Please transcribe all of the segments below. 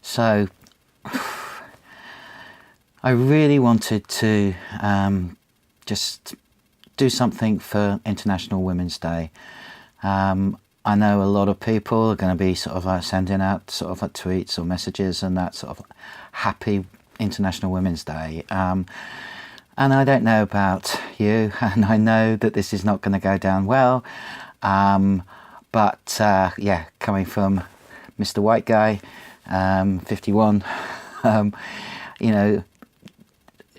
So I really wanted to just do something for International Women's Day. I know a lot of people are going to be sort of like sending out sort of like tweets or messages and that sort of happy International Women's Day. And I don't know about you, and I know that this is not going to go down well. But yeah, coming from Mr. White Guy, 51, you know,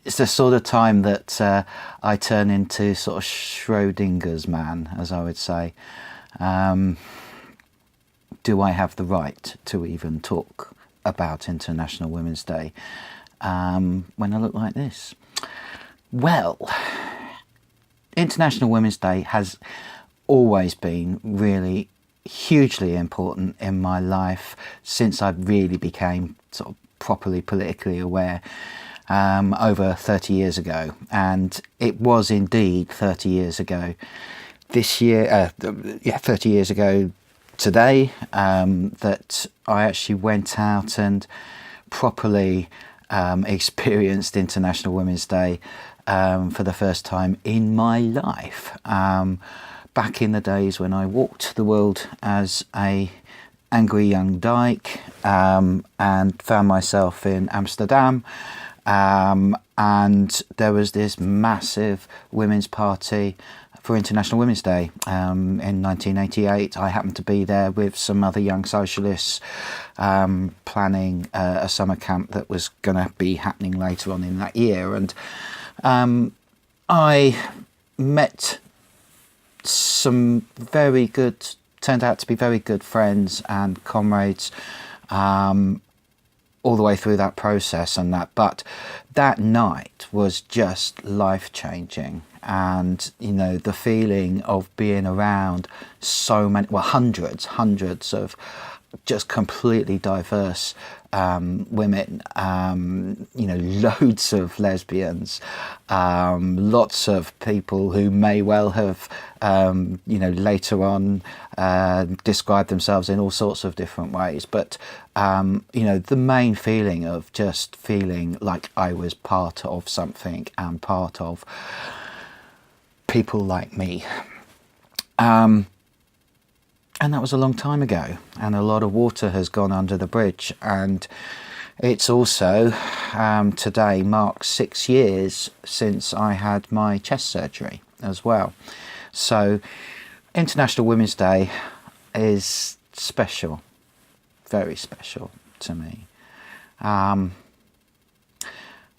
it's the sort of time that I turn into sort of Schrodinger's man, as I would say. Do I have the right to even talk about International Women's Day when I look like this? Well, International Women's Day has always been really hugely important in my life since I really became sort of properly politically aware over 30 years ago. And it was indeed 30 years ago this year, 30 years ago today, that I actually went out and properly experienced International Women's Day for the first time in my life. Back in the days when I walked the world as a angry young dyke and found myself in Amsterdam, and there was this massive women's party for International Women's Day in 1988. I happened to be there with some other young socialists planning a summer camp that was going to be happening later on in that year, and I met some turned out to be very good friends and comrades all the way through that process and that. But that night was just life-changing, and you know, the feeling of being around so many, well, hundreds of just completely diverse women, you know, loads of lesbians, lots of people who may well have, you know, later on described themselves in all sorts of different ways. But, you know, the main feeling of just feeling like I was part of something and part of people like me. And that was a long time ago, and a lot of water has gone under the bridge. And it's also, today marks 6 years since I had my chest surgery as well. So International Women's Day is special, very special to me. And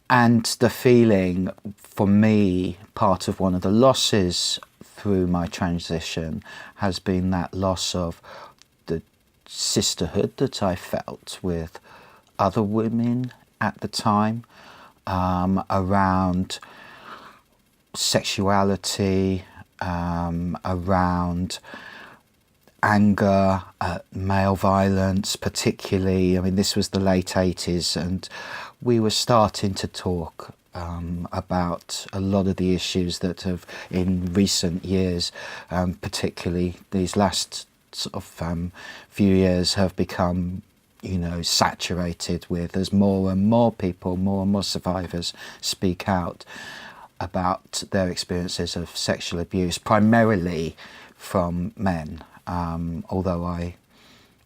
the feeling for me, part of one of the losses through my transition has been that loss of the sisterhood that I felt with other women at the time, around sexuality, around anger at male violence particularly. I mean, this was the late 80s, and we were starting to talk about a lot of the issues that have in recent years, particularly these last sort of few years, have become, you know, saturated with, as more and more people, more and more survivors speak out about their experiences of sexual abuse, primarily from men. Although I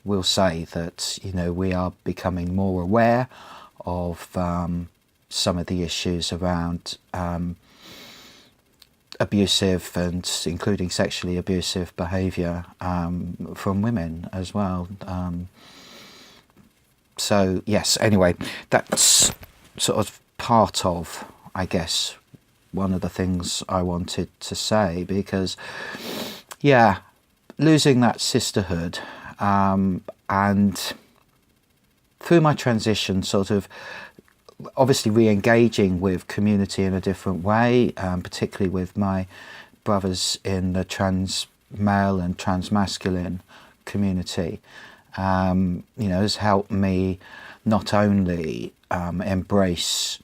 will say that, you know, we are becoming more aware of some of the issues around abusive and including sexually abusive behaviour from women as well. So yes, anyway, that's sort of part of, I guess, one of the things I wanted to say, because yeah, losing that sisterhood and through my transition, sort of obviously re-engaging with community in a different way, particularly with my brothers in the trans male and trans masculine community, you know, has helped me not only embrace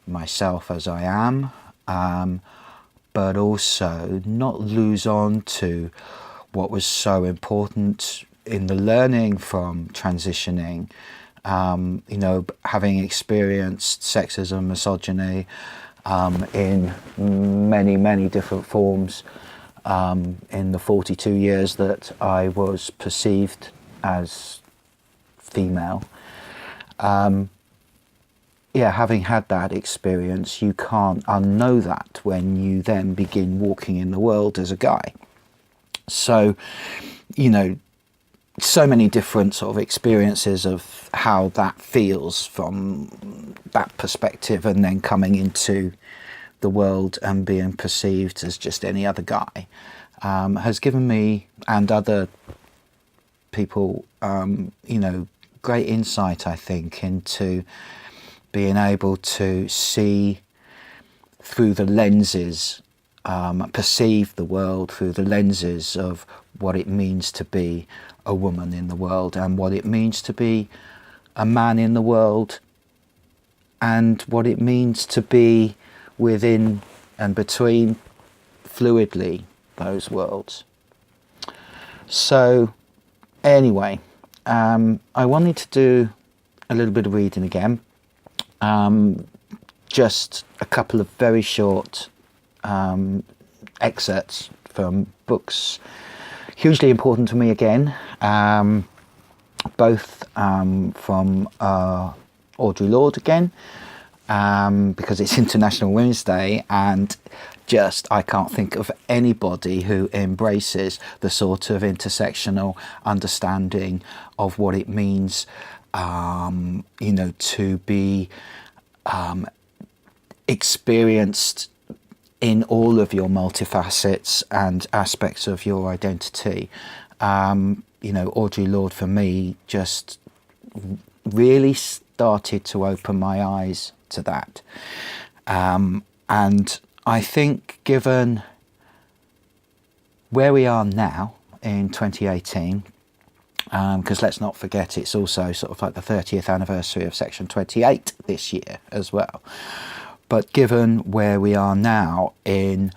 myself as I am, but also not lose on to what was so important in the learning from transitioning You know, having experienced sexism, misogyny in many different forms in the 42 years that I was perceived as female. Yeah, having had that experience, you can't unknow that when you then begin walking in the world as a guy. So, you know, so many different sort of experiences of how that feels from that perspective, and then coming into the world and being perceived as just any other guy has given me and other people, you know, great insight, I think, into being able to see through the lenses, perceive the world through the lenses of what it means to be a woman in the world, and what it means to be a man in the world, and what it means to be within and between fluidly those worlds. So anyway, I wanted to do a little bit of reading again. Just a couple of very short excerpts from books hugely important to me again, both from Audre Lorde again, because it's International Women's Day, and just I can't think of anybody who embraces the sort of intersectional understanding of what it means, you know, to be experienced in all of your multifacets and aspects of your identity. You know, Audre Lorde for me just really started to open my eyes to that. And I think given where we are now in 2018, because let's not forget it's also sort of like the 30th anniversary of Section 28 this year as well. But given where we are now in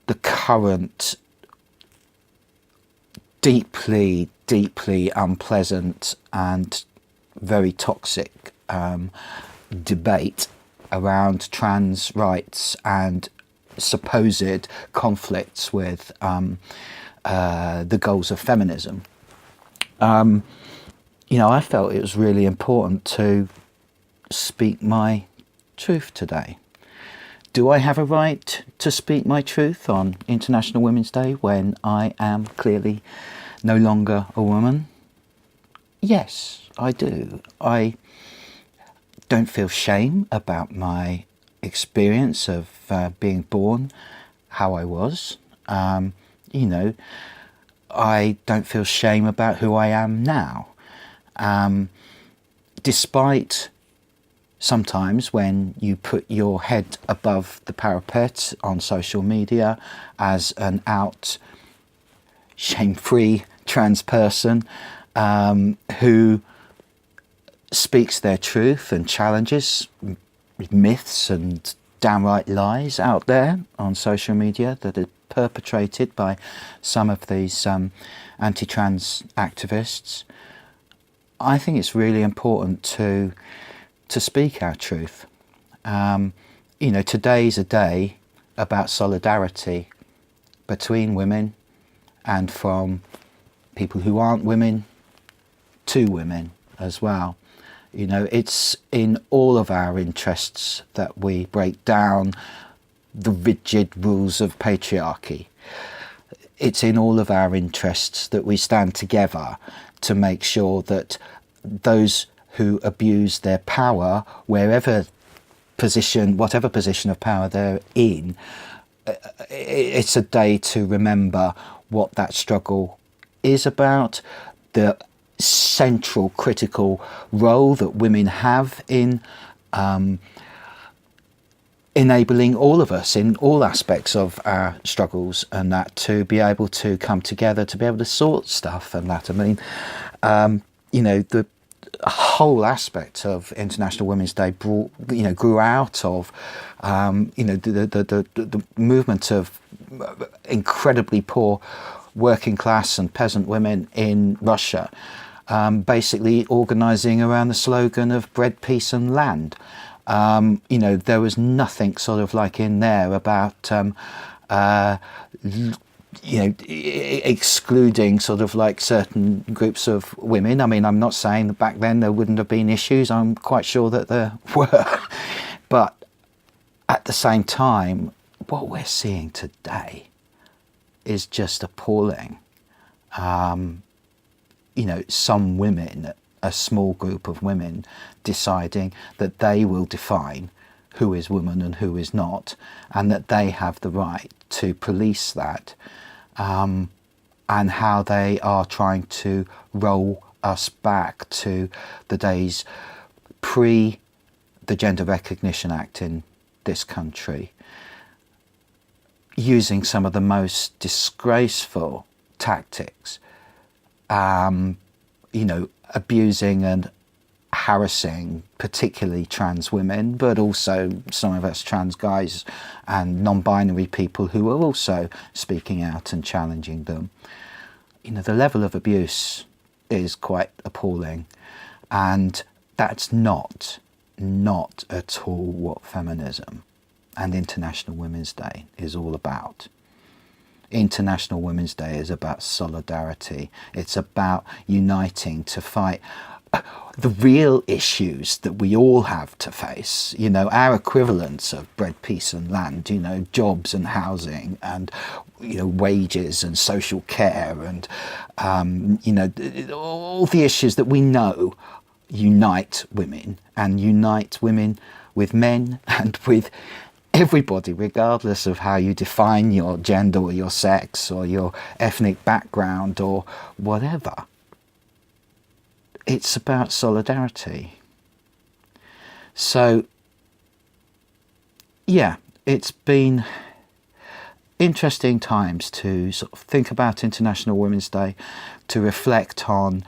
the current deeply unpleasant and very toxic debate around trans rights and supposed conflicts with the goals of feminism, you know, I felt it was really important to speak my truth today. Do I have a right to speak my truth on International Women's Day when I am clearly no longer a woman? Yes, I do. I don't feel shame about my experience of being born how I was. You know, I don't feel shame about who I am now. Despite sometimes when you put your head above the parapet on social media as an out, shame-free trans person who speaks their truth and challenges myths and downright lies out there on social media that are perpetrated by some of these anti-trans activists, I think it's really important to speak our truth. You know, today's a day about solidarity between women and from people who aren't women to women as well. You know, it's in all of our interests that we break down the rigid rules of patriarchy. It's in all of our interests that we stand together to make sure that those who abuse their power, whatever position of power they're in, it's a day to remember what that struggle is about, the central critical role that women have in enabling all of us in all aspects of our struggles, and that to be able to come together to be able to sort stuff and that. I mean, you know, the whole aspect of International Women's Day grew out of you know, the movement of incredibly poor working class and peasant women in Russia basically organising around the slogan of bread, peace and land. You know, there was nothing sort of like in there about you know, excluding sort of like certain groups of women. I mean, I'm not saying that back then there wouldn't have been issues. I'm quite sure that there were. But at the same time, what we're seeing today is just appalling. You know, some women, a small group of women, deciding that they will define who is woman and who is not, and that they have the right to police that, and how they are trying to roll us back to the days pre the Gender Recognition Act in this country, using some of the most disgraceful tactics, you know, abusing and harassing particularly trans women, but also some of us trans guys and non-binary people who are also speaking out and challenging them. You know, the level of abuse is quite appalling, and that's not at all what feminism and International Women's Day is all about. International Women's Day is about solidarity. It's about uniting to fight the real issues that we all have to face, you know, our equivalents of bread, peace and land, you know, jobs and housing and, you know, wages and social care and, you know, all the issues that we know unite women, and unite women with men and with everybody, regardless of how you define your gender or your sex or your ethnic background or whatever. It's about solidarity. So, yeah, it's been interesting times to sort of think about International Women's Day, to reflect on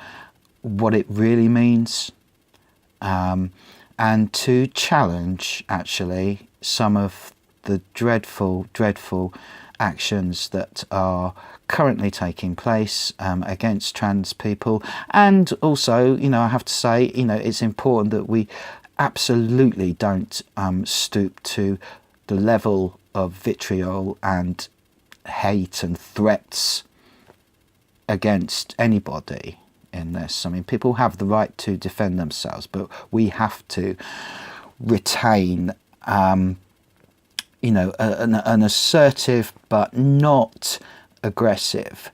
what it really means, and to challenge, actually, some of the dreadful, dreadful actions that are currently taking place against trans people. And also, you know, I have to say, you know, it's important that we absolutely don't stoop to the level of vitriol and hate and threats against anybody in this. I mean, people have the right to defend themselves, but we have to retain you know, an assertive but not aggressive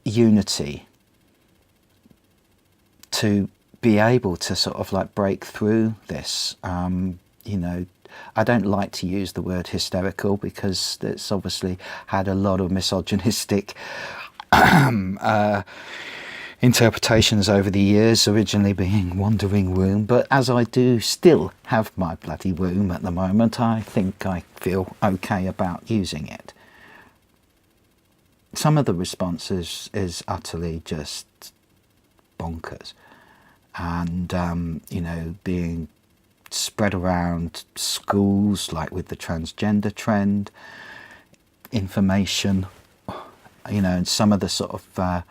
unity to be able to sort of like break through this. You know, I don't like to use the word hysterical because it's obviously had a lot of misogynistic interpretations over the years, originally being wandering womb, but as I do still have my bloody womb at the moment, I think I feel okay about using it. Some of the responses is utterly just bonkers, and you know, being spread around schools, like with the transgender trend, information, you know, and some of the sort of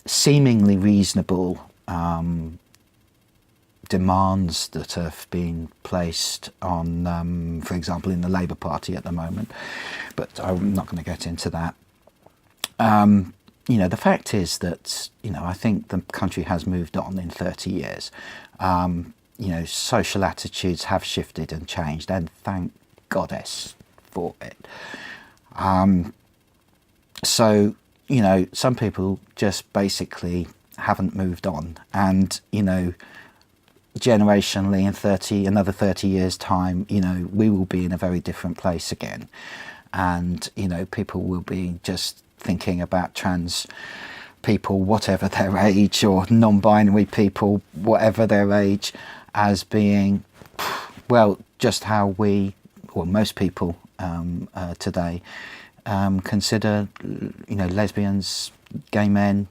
seemingly reasonable demands that have been placed on, for example, in the Labour Party at the moment, but I'm not going to get into that. You know, the fact is that, you know, I think the country has moved on in 30 years. You know, social attitudes have shifted and changed, and thank goddess for it. So, you know, some people just basically haven't moved on, and, you know, generationally in another 30 years time, you know, we will be in a very different place again, and, you know, people will be just thinking about trans people, whatever their age, or non-binary people, whatever their age, as being, well, just how we, or most people today consider, you know, lesbians, gay men,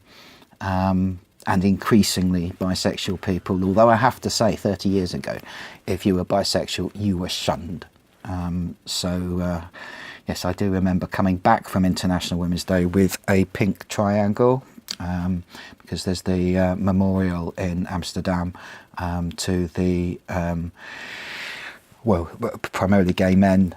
and increasingly bisexual people. Although I have to say, 30 years ago, if you were bisexual, you were shunned. So, yes, I do remember coming back from International Women's Day with a pink triangle, because there's the memorial in Amsterdam to the, well, primarily gay men,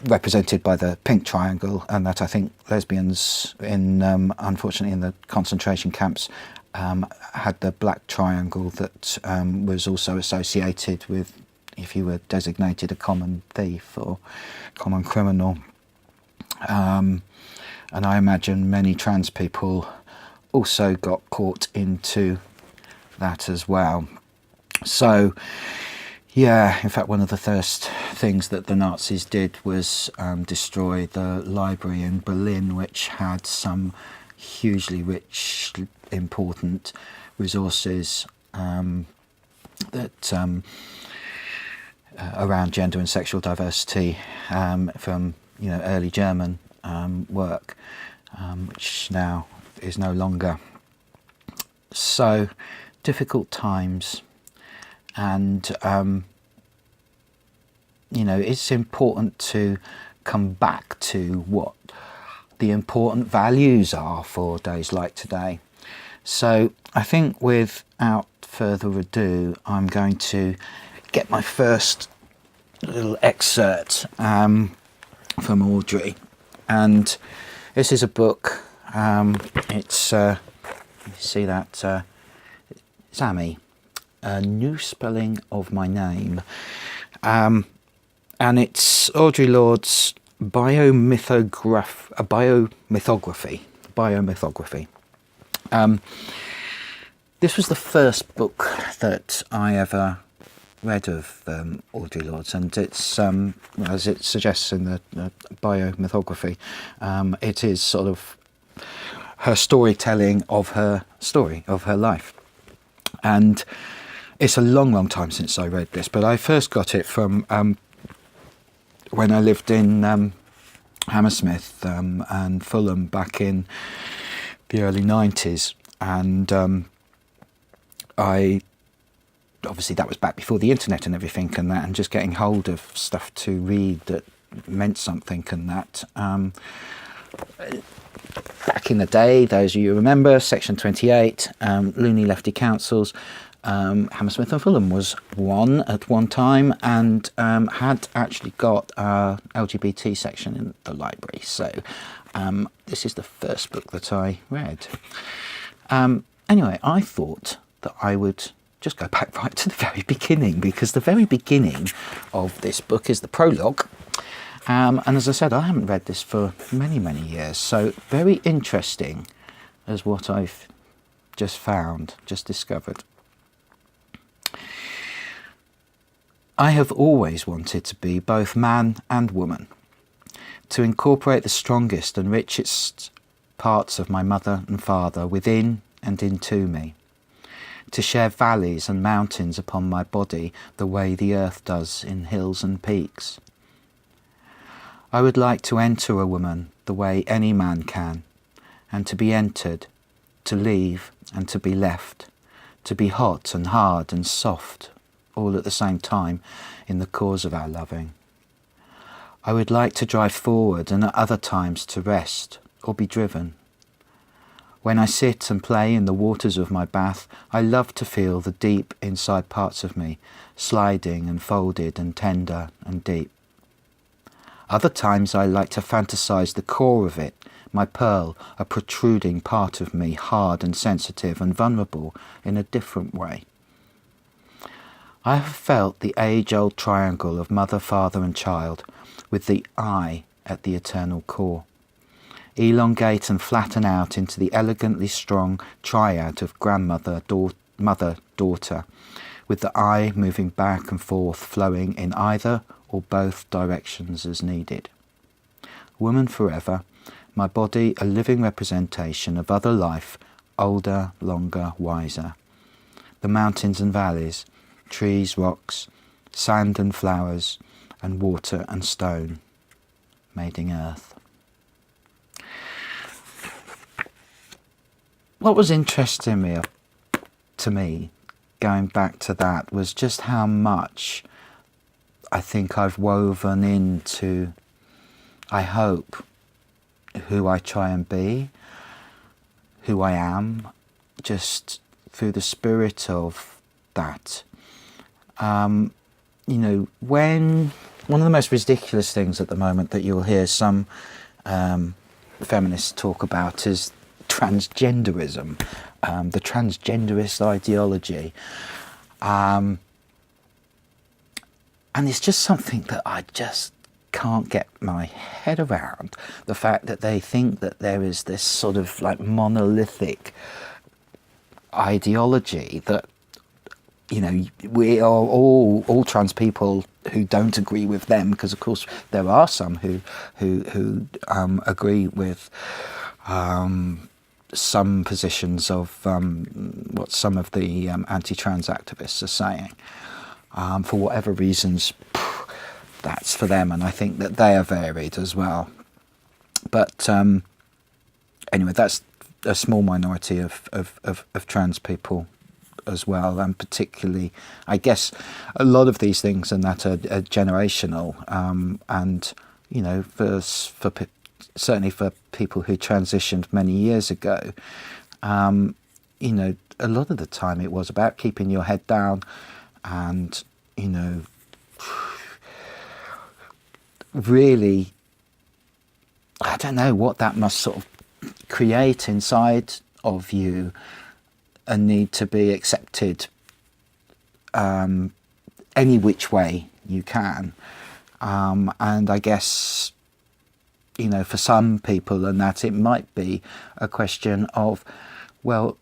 represented by the pink triangle, and that I think lesbians in unfortunately in the concentration camps had the black triangle that was also associated with if you were designated a common thief or common criminal. And I imagine many trans people also got caught into that as well. So yeah, in fact, one of the first things that the Nazis did was destroy the library in Berlin, which had some hugely rich, important resources that around gender and sexual diversity from early German work, which now is no longer. So difficult times. And, it's important to come back to what the important values are for days like today. So I think without further ado, I'm going to get my first little excerpt from Audre. And this is a book. It's, you see that, Zami. A New Spelling of My Name, and it's Audre Lorde's biomythography. This was the first book that I ever read of Audre Lorde's, and it's as it suggests in the biomythography, it is sort of her storytelling of her story, of her life. And it's a long, long time since I read this, but I first got it from when I lived in Hammersmith and Fulham back in the early 90s. And obviously that was back before the internet and everything and that, and just getting hold of stuff to read that meant something and that. Back in the day, those of you remember, Section 28, loony lefty councils, Hammersmith and Fulham was one at one time, and had actually got a LGBT section in the library. So this is the first book that I read. Anyway, I thought that I would just go back right to the very beginning, because the very beginning of this book is the prologue. And as I said, I haven't read this for many, many years. So very interesting as what I've just found, just discovered. I have always wanted to be both man and woman, to incorporate the strongest and richest parts of my mother and father within and into me, to share valleys and mountains upon my body the way the earth does in hills and peaks. I would like to enter a woman the way any man can, and to be entered, to leave and to be left, to be hot and hard and soft, all at the same time in the cause of our loving. I would like to drive forward and at other times to rest or be driven. When I sit and play in the waters of my bath, I love to feel the deep inside parts of me, sliding and folded and tender and deep. Other times I like to fantasize the core of it, my pearl, a protruding part of me, hard and sensitive and vulnerable in a different way. I have felt the age-old triangle of mother, father and child, with the I at the eternal core. Elongate and flatten out into the elegantly strong triad of grandmother, mother, daughter, with the I moving back and forth, flowing in either or both directions as needed. Woman forever, my body a living representation of other life, older, longer, wiser. The mountains and valleys, trees, rocks, sand and flowers, and water and stone, mating earth. What was interesting to me, going back to that, was just how much I think I've woven into, I hope, who I try and be, who I am, just through the spirit of that. You know, when one of the most ridiculous things at the moment that you'll hear some feminists talk about is transgenderism, the transgenderist ideology. And it's just something that I just can't get my head around. The fact that they think that there is this sort of like monolithic ideology that, you know, we are all trans people who don't agree with them, because of course there are some who agree with some positions of what some of the anti-trans activists are saying. For whatever reasons, that's for them, and I think that they are varied as well. But anyway, that's a small minority of trans people as well, and particularly, I guess, a lot of these things and that are generational, and you know, certainly for people who transitioned many years ago, you know, a lot of the time it was about keeping your head down, and you know, really, I don't know what that must sort of create inside of you, a need to be accepted any which way you can. And I guess, you know, for some people, and that it might be a question of, well,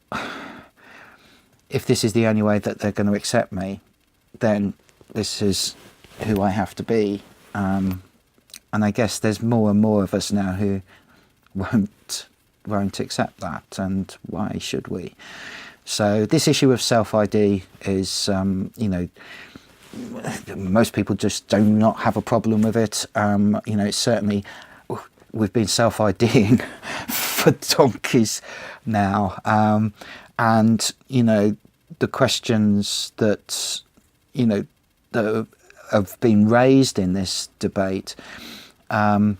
if this is the only way that they're going to accept me, then this is who I have to be. And I guess there's more and more of us now who won't accept that, and why should we? So this issue of self-ID is, you know, most people just do not have a problem with it. You know, it's certainly, we've been self-IDing for donkeys now. And, you know, the questions that, you know, that have been raised in this debate, I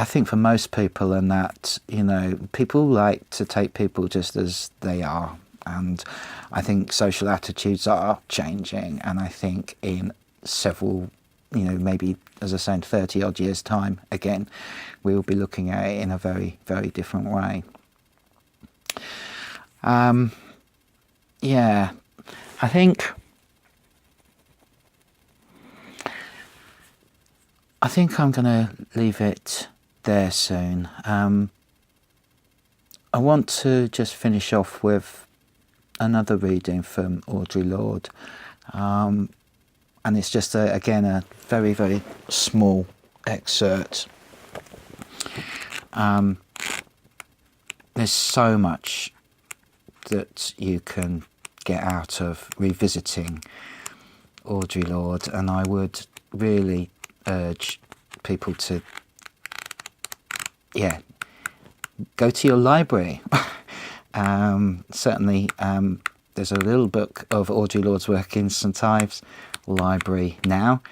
think for most people, and that, you know, people like to take people just as they are. And I think social attitudes are changing. And I think in several, you know, maybe, as I say, in 30 odd years' time, again, we will be looking at it in a very, very different way. Yeah, I think I'm going to leave it there soon. I want to just finish off with another reading from Audre Lorde, and it's just again a very, very small excerpt. There's so much that you can get out of revisiting Audre Lorde, and I would really urge people to, yeah, go to your library. Certainly, there's a little book of Audre Lorde's work in St Ives Library now.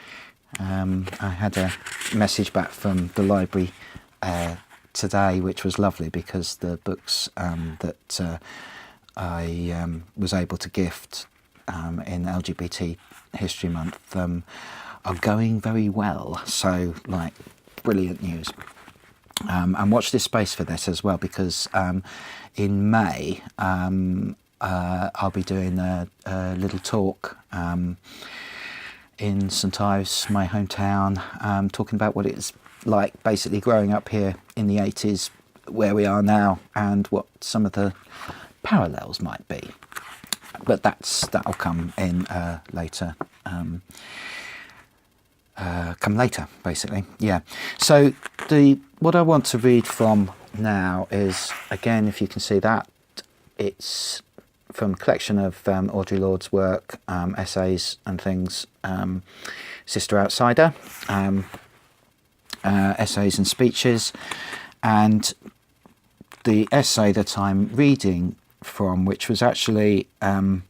I had a message back from the library today, which was lovely, because the books that I was able to gift in LGBT History Month are going very well. So, like, brilliant news. And watch this space for this as well, because in May I'll be doing a little talk in St Ives, my hometown, talking about what it's like basically growing up here in the 80s, where we are now, and what some of the parallels might be. But that'll come in later. Come later, basically. Yeah. So what I want to read from now is, again, if you can see that, it's from a collection of Audre Lorde's work, essays and things, Sister Outsider, essays and speeches, and the essay that I'm reading from, which was actually I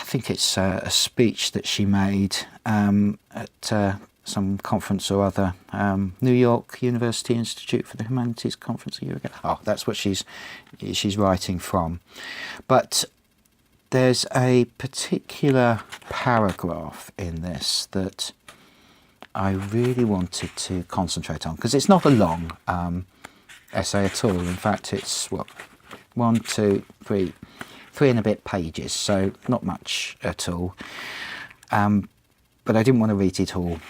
think it's a speech that she made at some conference or other, New York University Institute for the Humanities conference a year ago. Oh, that's what she's writing from. But there's a particular paragraph in this that I really wanted to concentrate on, because it's not a long essay at all. In fact, it's what, 1, 2, 3 and a bit pages, so not much at all. But I didn't want to read it all.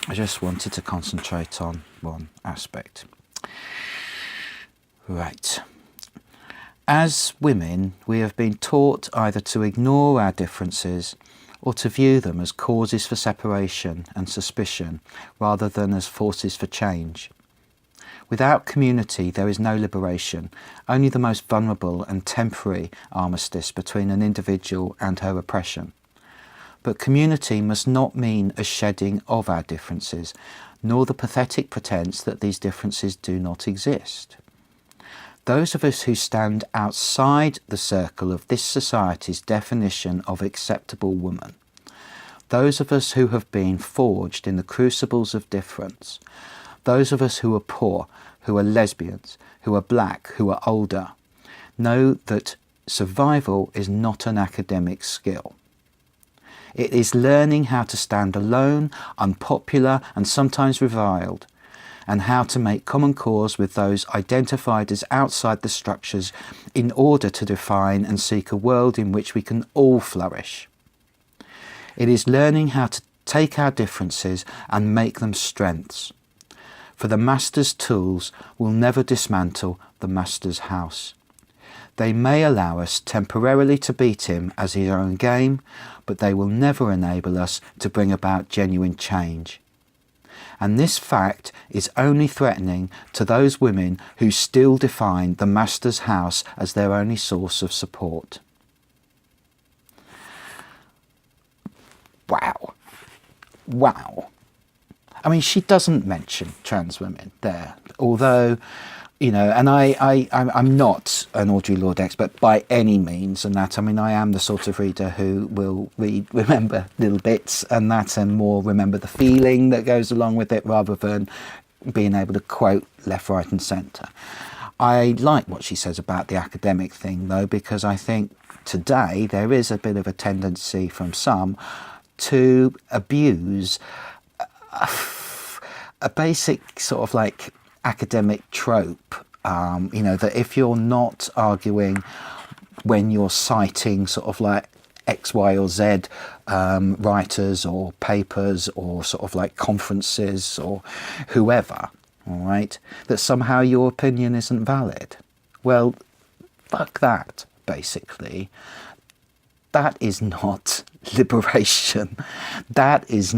I just wanted to concentrate on one aspect. Right. As women, we have been taught either to ignore our differences or to view them as causes for separation and suspicion rather than as forces for change. Without community, there is no liberation, only the most vulnerable and temporary armistice between an individual and her oppression. But community must not mean a shedding of our differences, nor the pathetic pretense that these differences do not exist. Those of us who stand outside the circle of this society's definition of acceptable woman, those of us who have been forged in the crucibles of difference, those of us who are poor, who are lesbians, who are black, who are older, know that survival is not an academic skill. It is learning how to stand alone, unpopular and sometimes reviled, and how to make common cause with those identified as outside the structures in order to define and seek a world in which we can all flourish. It is learning how to take our differences and make them strengths. For the master's tools will never dismantle the master's house. They may allow us temporarily to beat him as his own game, but they will never enable us to bring about genuine change. And this fact is only threatening to those women who still define the master's house as their only source of support. Wow. Wow. I mean, she doesn't mention trans women there, although, you know, and I'm not an Audre Lorde expert by any means, and that, I mean, I am the sort of reader who will remember little bits and that, and more remember the feeling that goes along with it rather than being able to quote left, right and centre. I like what she says about the academic thing, though, because I think today there is a bit of a tendency from some to abuse a basic sort of like academic trope, you know, that if you're not arguing when you're citing sort of like X, Y or Z writers or papers or sort of like conferences or whoever, all right, that somehow your opinion isn't valid. Well, fuck that, basically. That is not liberation. That is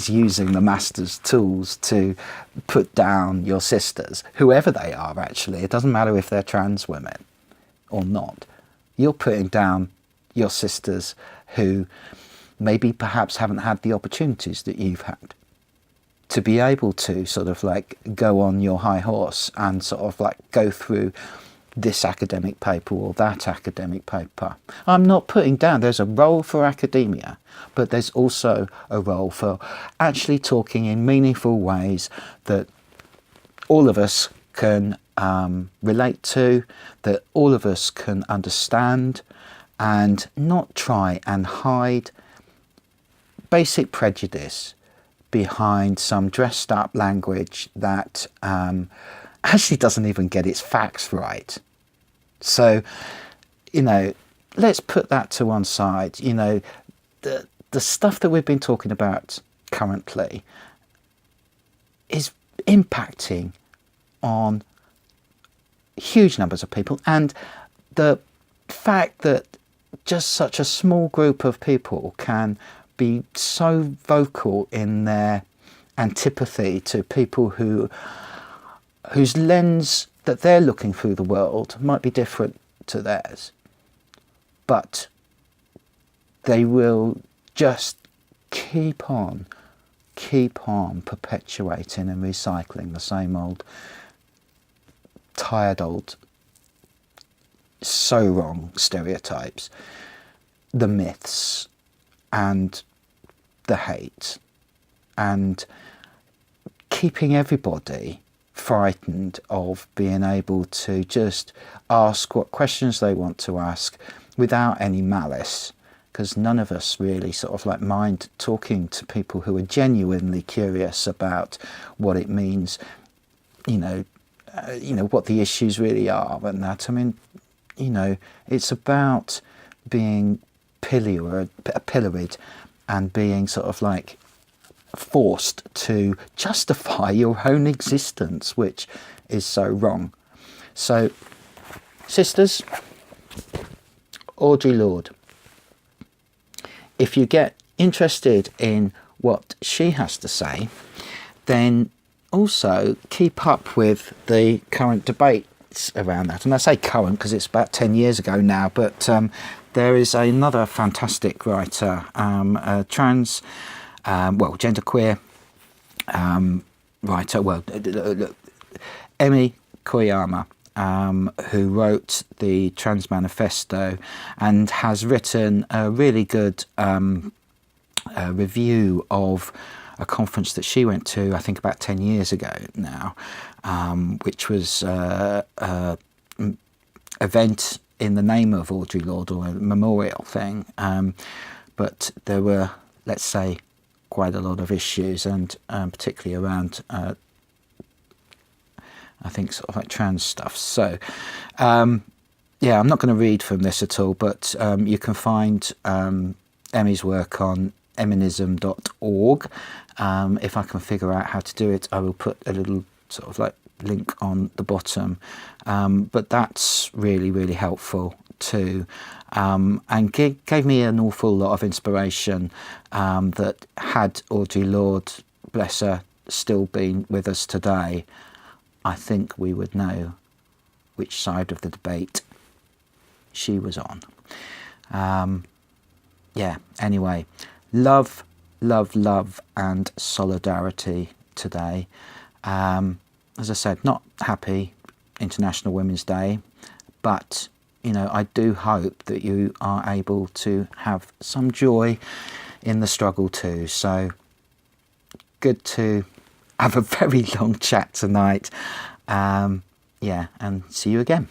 using the master's tools to put down your sisters, whoever they are actually. It doesn't matter if they're trans women or not. You're putting down your sisters who maybe perhaps haven't had the opportunities that you've had to be able to sort of like go on your high horse and sort of like go through this academic paper or that academic paper. I'm not putting down, there's a role for academia, but there's also a role for actually talking in meaningful ways that all of us can relate to, that all of us can understand, and not try and hide basic prejudice behind some dressed up language that actually doesn't even get its facts right. So, you know, let's put that to one side. You know, the stuff that we've been talking about currently is impacting on huge numbers of people, and the fact that just such a small group of people can be so vocal in their antipathy to people whose lens that they're looking through the world might be different to theirs, but they will just keep on perpetuating and recycling the same old tired old so wrong stereotypes. the myths and the hate, and keeping everybody frightened of being able to just ask what questions they want to ask without any malice, because none of us really sort of like mind talking to people who are genuinely curious about what it means, what the issues really are and that. I mean, it's about being pilloried and being sort of like forced to justify your own existence, which is so wrong. So, sisters, Audre Lorde, if you get interested in what she has to say, then also keep up with the current debates around that. And I say current because it's about 10 years ago now, but there is another fantastic writer, genderqueer writer, Emi Koyama, who wrote the Trans Manifesto and has written a really good review of a conference that she went to, I think about 10 years ago now, which was an event in the name of Audre Lorde, or a memorial thing. But there were, let's say, quite a lot of issues, and particularly around I think sort of like trans stuff. So I'm not going to read from this at all, but you can find Emi's work on eminism.org. If I can figure out how to do it, I will put a little sort of like link on the bottom. But that's really, really helpful too, and gave me an awful lot of inspiration, that had Audre Lorde, bless her, still been with us today, I think we would know which side of the debate she was on. Anyway, love, and solidarity today. As I said, not happy International Women's Day, but I do hope that you are able to have some joy in the struggle too. So good to have a very long chat tonight. And see you again.